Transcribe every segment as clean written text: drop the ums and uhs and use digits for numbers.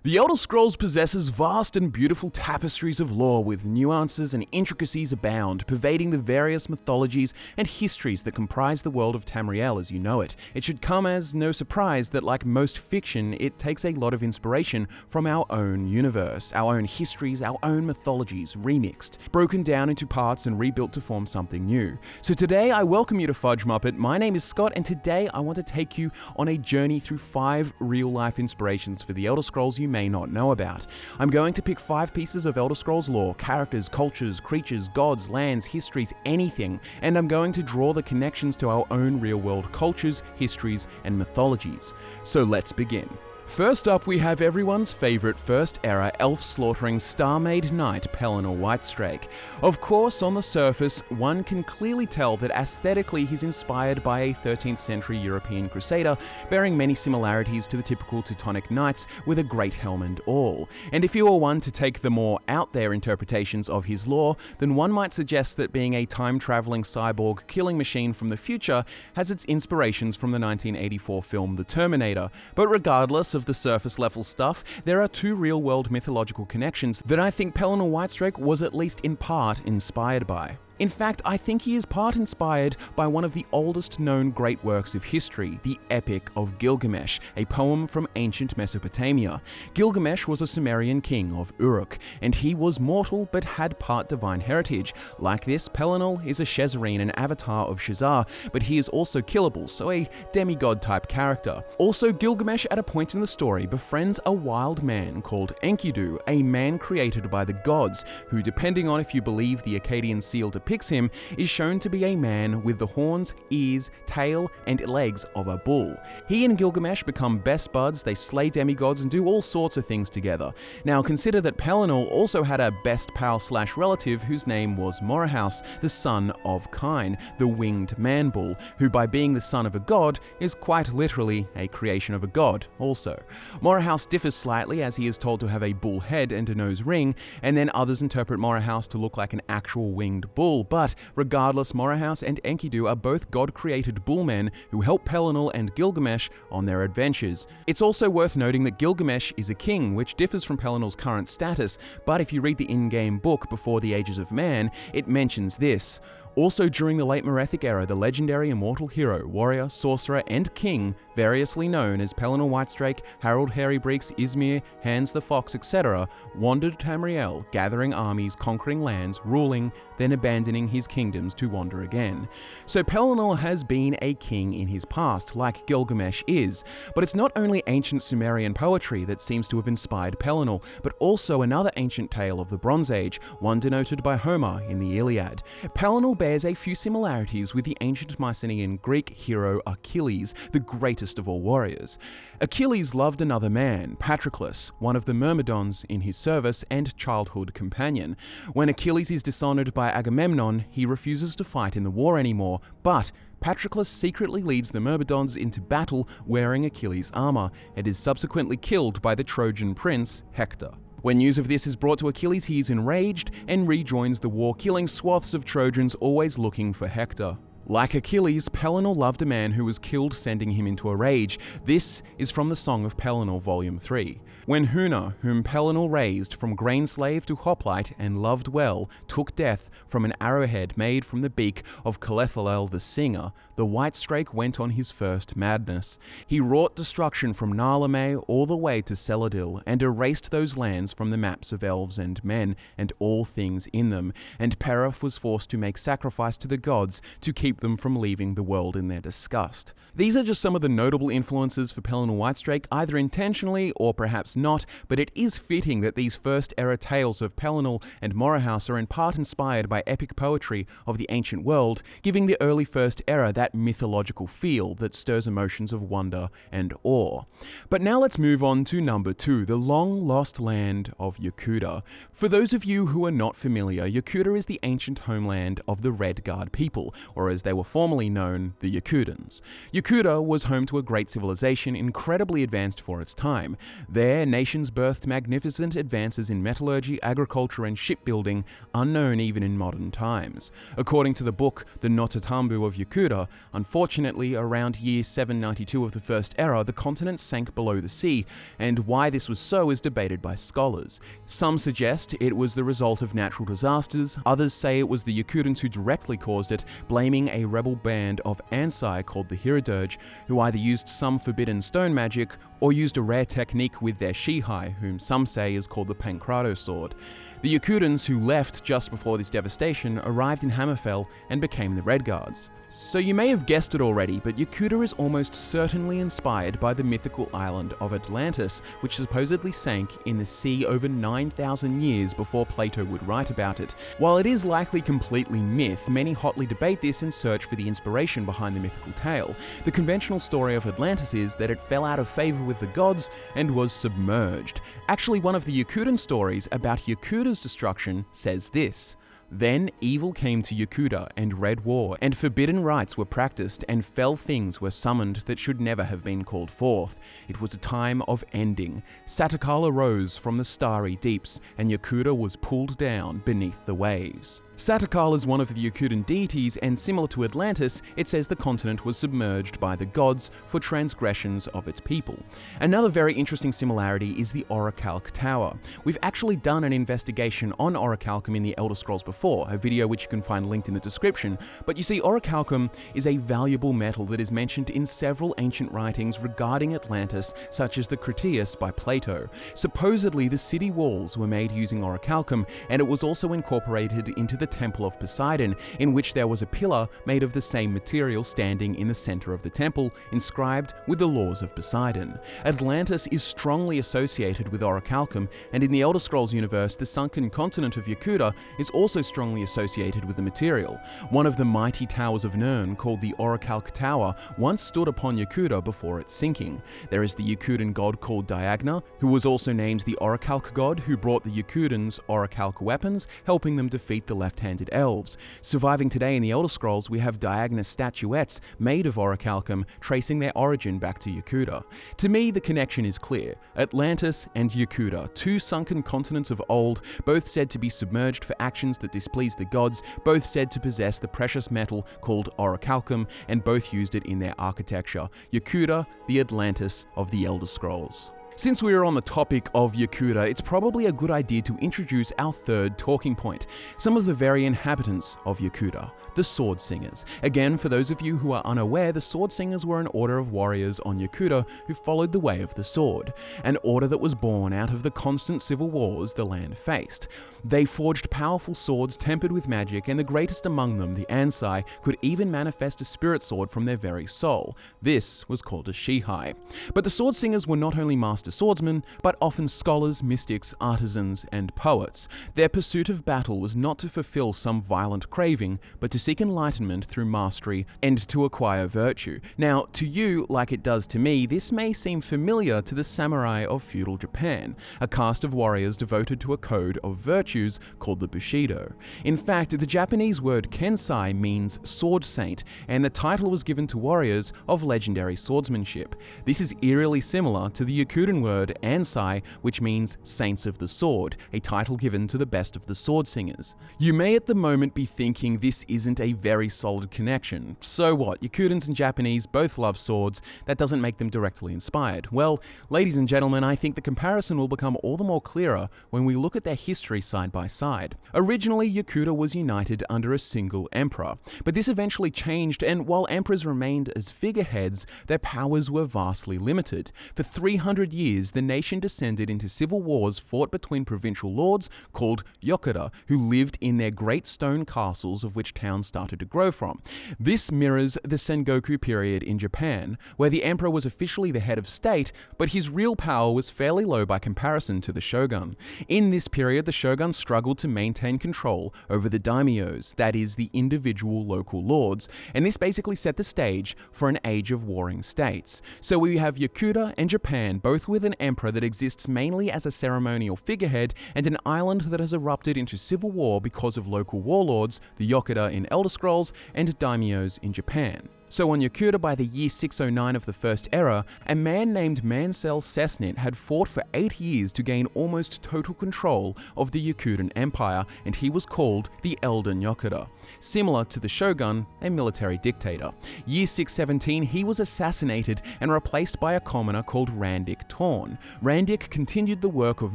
The Elder Scrolls possesses vast and beautiful tapestries of lore with nuances and intricacies abound, pervading the various mythologies and histories that comprise the world of Tamriel as you know it. It should come as no surprise that, like most fiction, it takes a lot of inspiration from our own universe, our own histories, our own mythologies, remixed, broken down into parts and rebuilt to form something new. So today I welcome you to Fudge Muppet. My name is Scott, and today I want to take you on a journey through 5 real-life inspirations for the Elder Scrolls you may not know about. I'm going to pick 5 pieces of Elder Scrolls lore, characters, cultures, creatures, gods, lands, histories, anything, and I'm going to draw the connections to our own real-world cultures, histories, and mythologies. So let's begin. First up, we have everyone's favourite first-era elf-slaughtering Star-Made Knight, Pelinal Whitestrake. Of course, on the surface, one can clearly tell that aesthetically he's inspired by a 13th century European crusader, bearing many similarities to the typical Teutonic knights with a great helm and all. And if you are one to take the more out-there interpretations of his lore, then one might suggest that being a time-travelling cyborg killing machine from the future has its inspirations from the 1984 film The Terminator. But regardless of the surface level stuff, there are 2 real-world mythological connections that I think Pelinal Whitestrake was at least in part inspired by. In fact, I think he is part inspired by one of the oldest known great works of history, the Epic of Gilgamesh, a poem from ancient Mesopotamia. Gilgamesh was a Sumerian king of Uruk, and he was mortal but had part divine heritage. Like this, Pelinal is a Shezarene, an avatar of Shazar, but he is also killable, so a demigod-type character. Also, Gilgamesh at a point in the story befriends a wild man called Enkidu, a man created by the gods, who, depending on if you believe the Akkadian seal depicts him, is shown to be a man with the horns, ears, tail, and legs of a bull. He and Gilgamesh become best buds, they slay demigods and do all sorts of things together. Now consider that Pelinal also had a best pal/relative whose name was Morahaus, the son of Kine, the winged man-bull, who by being the son of a god is quite literally a creation of a god also. Morahaus differs slightly as he is told to have a bull head and a nose ring, and then others interpret Morahaus to look like an actual winged bull. But regardless, Morahaus and Enkidu are both god-created bullmen who help Pelinal and Gilgamesh on their adventures. It's also worth noting that Gilgamesh is a king, which differs from Pelinal's current status, but if you read the in-game book Before the Ages of Man, it mentions this. Also during the late Merethic era, the legendary immortal hero, warrior, sorcerer, and king, variously known as Pelinal Whitestrake, Harold Harrybreeks, Izmir, Hans the Fox, etc., wandered Tamriel, gathering armies, conquering lands, ruling, then abandoning his kingdoms to wander again. So Pelinal has been a king in his past, like Gilgamesh is, but it's not only ancient Sumerian poetry that seems to have inspired Pelinal, but also another ancient tale of the Bronze Age, one denoted by Homer in the Iliad. Pelinal bears a few similarities with the ancient Mycenaean Greek hero Achilles, the greatest of all warriors. Achilles loved another man, Patroclus, one of the Myrmidons in his service and childhood companion. When Achilles is dishonored by Agamemnon, he refuses to fight in the war anymore, but Patroclus secretly leads the Myrmidons into battle wearing Achilles' armor, and is subsequently killed by the Trojan prince, Hector. When news of this is brought to Achilles, he is enraged and rejoins the war, killing swaths of Trojans always looking for Hector. Like Achilles, Pelinal loved a man who was killed, sending him into a rage. This is from the Song of Pelinal, Volume 3. When Huna, whom Pelinal raised from grain slave to hoplite and loved well, took death from an arrowhead made from the beak of Calethalel the singer, the Whitestrake went on his first madness. He wrought destruction from Narlame all the way to Celadil, and erased those lands from the maps of elves and men, and all things in them, and Perif was forced to make sacrifice to the gods to keep them from leaving the world in their disgust. These are just some of the notable influences for Pelinal Whitestrake, either intentionally or perhaps not, but it is fitting that these first-era tales of Pelinal and Morahaus are in part inspired by epic poetry of the ancient world, giving the early First Era that mythological feel that stirs emotions of wonder and awe. But now let's move on to number 2, the long-lost land of Yokuda. For those of you who are not familiar, Yokuda is the ancient homeland of the Red Guard people, or as they were formerly known, the Yokudans. Yokuda was home to a great civilization incredibly advanced for its time. Their nations birthed magnificent advances in metallurgy, agriculture, and shipbuilding, unknown even in modern times. According to the book The Notatambu of Yokuda, unfortunately, around year 792 of the First Era, the continent sank below the sea, and why this was so is debated by scholars. Some suggest it was the result of natural disasters, others say it was the Yokudans who directly caused it, blaming a rebel band of Ansai called the Hiradirge, who either used some forbidden stone magic or used a rare technique with their Shihai, whom some say is called the Pancrado sword. The Yokudans who left just before this devastation arrived in Hammerfell and became the Red Guards. So you may have guessed it already, but Yokuda is almost certainly inspired by the mythical island of Atlantis, which supposedly sank in the sea over 9,000 years before Plato would write about it. While it is likely completely myth, many hotly debate this and search for the inspiration behind the mythical tale. The conventional story of Atlantis is that it fell out of favor with the gods and was submerged. Actually, one of the Yokudan stories about Yokuda's destruction says this: "Then evil came to Yokuda, and red war, and forbidden rites were practiced, and fell things were summoned that should never have been called forth. It was a time of ending. Satakal arose from the starry deeps, and Yokuda was pulled down beneath the waves." Satakal is one of the Yokudan deities, and similar to Atlantis, it says the continent was submerged by the gods for transgressions of its people. Another very interesting similarity is the Orichalc Tower. We've actually done an investigation on Orichalcum in the Elder Scrolls before, a video which you can find linked in the description, but you see, Orichalcum is a valuable metal that is mentioned in several ancient writings regarding Atlantis, such as the Critias by Plato. Supposedly, the city walls were made using Orichalcum, and it was also incorporated into the Temple of Poseidon, in which there was a pillar made of the same material standing in the center of the temple, inscribed with the laws of Poseidon. Atlantis is strongly associated with Orichalcum, and in the Elder Scrolls universe, the sunken continent of Yokuda is also strongly associated with the material. One of the mighty towers of Nirn, called the Orichalc Tower, once stood upon Yokuda before its sinking. There is the Yokudan god called Diagna, who was also named the Orichalc god, who brought the Yokudans Orichalc weapons, helping them defeat the left-handed elves. Surviving today in the Elder Scrolls, we have Diagna statuettes made of Orichalcum, tracing their origin back to Yokuda. To me, the connection is clear. Atlantis and Yokuda, two sunken continents of old, both said to be submerged for actions that displeased the gods, both said to possess the precious metal called Orichalcum, and both used it in their architecture. Yokuda, the Atlantis of the Elder Scrolls. Since we are on the topic of Yokuda, it's probably a good idea to introduce our third talking point, some of the very inhabitants of Yokuda, the Sword Singers. Again, for those of you who are unaware, the Sword Singers were an order of warriors on Yokuda who followed the way of the sword, an order that was born out of the constant civil wars the land faced. They forged powerful swords tempered with magic, and the greatest among them, the Ansai, could even manifest a spirit sword from their very soul. This was called a Shihai. But the Sword Singers were not only master swordsmen, but often scholars, mystics, artisans, and poets. Their pursuit of battle was not to fulfill some violent craving, but to seek enlightenment through mastery and to acquire virtue. Now, to you, like it does to me, this may seem familiar to the samurai of feudal Japan, a caste of warriors devoted to a code of virtues called the Bushido. In fact, the Japanese word kensai means sword saint, and the title was given to warriors of legendary swordsmanship. This is eerily similar to the Yokudan word Ansai, which means Saints of the Sword, a title given to the best of the sword singers. You may at the moment be thinking this isn't a very solid connection. So what? Yokudans and Japanese both love swords. That doesn't make them directly inspired. Well, ladies and gentlemen, I think the comparison will become all the more clearer when we look at their history side by side. Originally, Yokuda was united under a single emperor, but this eventually changed, and while emperors remained as figureheads, their powers were vastly limited. For 300 years, the nation descended into civil wars fought between provincial lords called Yokuda, who lived in their great stone castles of which towns started to grow from. This mirrors the Sengoku period in Japan, where the emperor was officially the head of state, but his real power was fairly low by comparison to the shogun. In this period, the shogun struggled to maintain control over the daimyos, that is, the individual local lords, and this basically set the stage for an age of warring states. So we have Yokuda and Japan, both with with an emperor that exists mainly as a ceremonial figurehead, and an island that has erupted into civil war because of local warlords, the Yokuda in Elder Scrolls, and daimyos in Japan. So on Yokuda by the year 609 of the First Era, a man named Mansell Cessnit had fought for 8 years to gain almost total control of the Yokudan Empire, and he was called the Elden Yokuda, similar to the Shogun, a military dictator. Year 617, he was assassinated and replaced by a commoner called Randik Torn. Randik continued the work of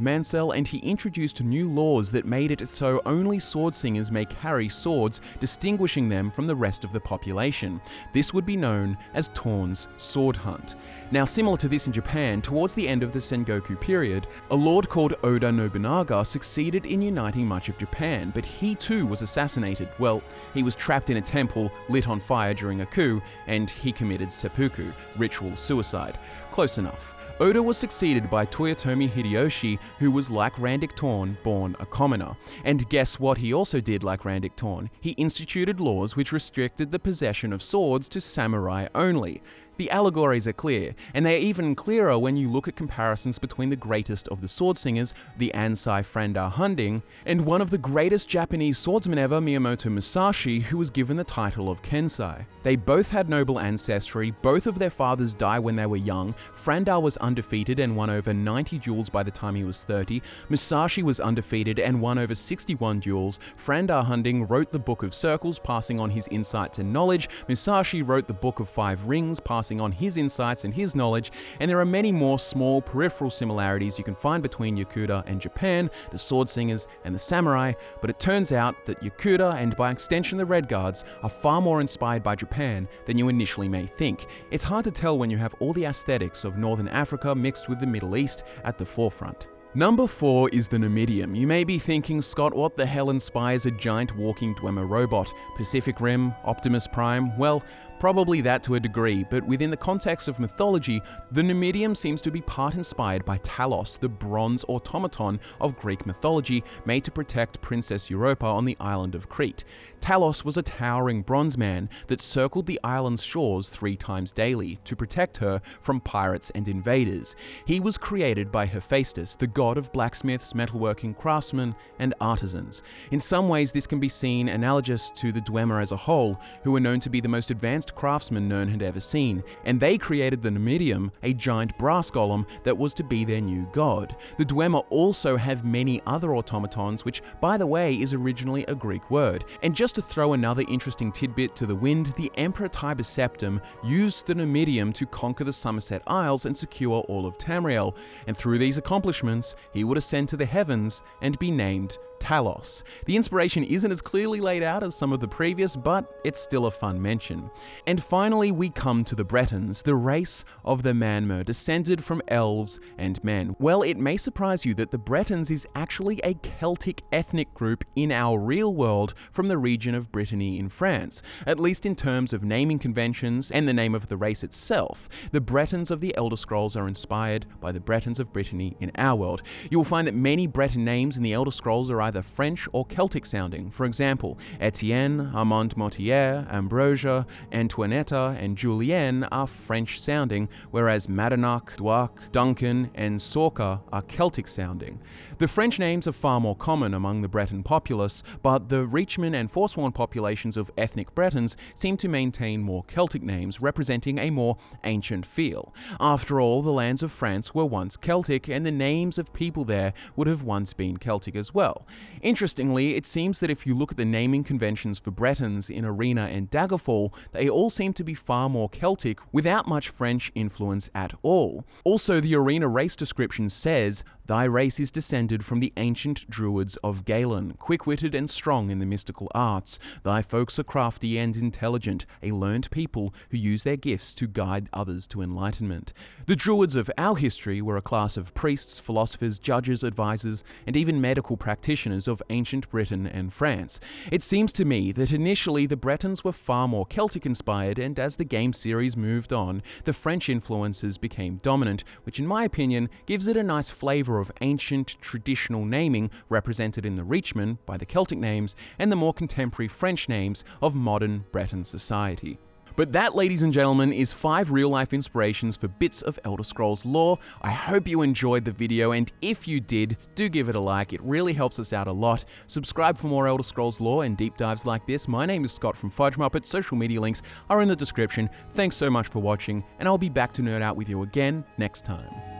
Mansell, and he introduced new laws that made it so only sword singers may carry swords, distinguishing them from the rest of the population. This would be known as Torn's Sword Hunt. Now, similar to this in Japan, towards the end of the Sengoku period, a lord called Oda Nobunaga succeeded in uniting much of Japan, but he too was assassinated. Well, he was trapped in a temple, lit on fire during a coup, and he committed seppuku, ritual suicide. Close enough. Oda was succeeded by Toyotomi Hideyoshi, who was like Randik Torn, born a commoner. And guess what he also did like Randik Torn? He instituted laws which restricted the possession of swords to samurai only. The allegories are clear, and they are even clearer when you look at comparisons between the greatest of the sword singers, the Ansai Frandar Hunding, and one of the greatest Japanese swordsmen ever, Miyamoto Musashi, who was given the title of Kensai. They both had noble ancestry, both of their fathers died when they were young. Frandar was undefeated and won over 90 duels by the time he was 30. Musashi was undefeated and won over 61 duels. Frandar Hunding wrote the Book of Circles, passing on his insights and knowledge. Musashi wrote the Book of Five Rings, passing on his insights and his knowledge, and there are many more small peripheral similarities you can find between Yokuda and Japan, the sword singers and the samurai, but it turns out that Yokuda, and by extension the Red Guards, are far more inspired by Japan than you initially may think. It's hard to tell when you have all the aesthetics of Northern Africa mixed with the Middle East at the forefront. Number 4 is the Numidium. You may be thinking, Scott, what the hell inspires a giant walking Dwemer robot? Pacific Rim? Optimus Prime? Well, probably that to a degree, but within the context of mythology, the Numidium seems to be part inspired by Talos, the bronze automaton of Greek mythology made to protect Princess Europa on the island of Crete. Talos was a towering bronze man that circled the island's shores 3 times daily to protect her from pirates and invaders. He was created by Hephaestus, the god of blacksmiths, metalworking craftsmen, and artisans. In some ways, this can be seen analogous to the Dwemer as a whole, who were known to be the most advanced craftsmen Nirn had ever seen, and they created the Numidium, a giant brass golem that was to be their new god. The Dwemer also have many other automatons, which, by the way, is originally a Greek word. And just to throw another interesting tidbit to the wind, the Emperor Tiber Septim used the Numidium to conquer the Somerset Isles and secure all of Tamriel, and through these accomplishments, he would ascend to the heavens and be named Talos. The inspiration isn't as clearly laid out as some of the previous, but it's still a fun mention. And finally, we come to the Bretons, the race of the Manmer, descended from elves and men. Well, it may surprise you that the Bretons is actually a Celtic ethnic group in our real world from the region of Brittany in France, at least in terms of naming conventions and the name of the race itself. The Bretons of the Elder Scrolls are inspired by the Bretons of Brittany in our world. You will find that many Breton names in the Elder Scrolls are either French or Celtic sounding. For example, Etienne, Armand Mortier, Ambrosia, Antoinetta, and Julienne are French sounding, whereas Madonoc, Douarc, Duncan, and Sorca are Celtic sounding. The French names are far more common among the Breton populace, but the Reachman and Forsworn populations of ethnic Bretons seem to maintain more Celtic names, representing a more ancient feel. After all, the lands of France were once Celtic, and the names of people there would have once been Celtic as well. Interestingly, it seems that if you look at the naming conventions for Bretons in Arena and Daggerfall, they all seem to be far more Celtic without much French influence at all. Also, the Arena race description says, "Thy race is descended from the ancient Druids of Galen, quick-witted and strong in the mystical arts. Thy folks are crafty and intelligent, a learned people who use their gifts to guide others to enlightenment." The Druids of our history were a class of priests, philosophers, judges, advisors, and even medical practitioners of ancient Britain and France. It seems to me that initially the Bretons were far more Celtic-inspired, and as the game series moved on, the French influences became dominant, which in my opinion gives it a nice flavour of ancient traditional naming represented in the Reachman by the Celtic names and the more contemporary French names of modern Breton society. But that, ladies and gentlemen, is 5 real-life inspirations for bits of Elder Scrolls lore. I hope you enjoyed the video, and if you did, do give it a like. It really helps us out a lot. Subscribe for more Elder Scrolls lore and deep dives like this. My name is Scott from Fudge Muppet. Social media links are in the description. Thanks so much for watching, and I'll be back to nerd out with you again next time.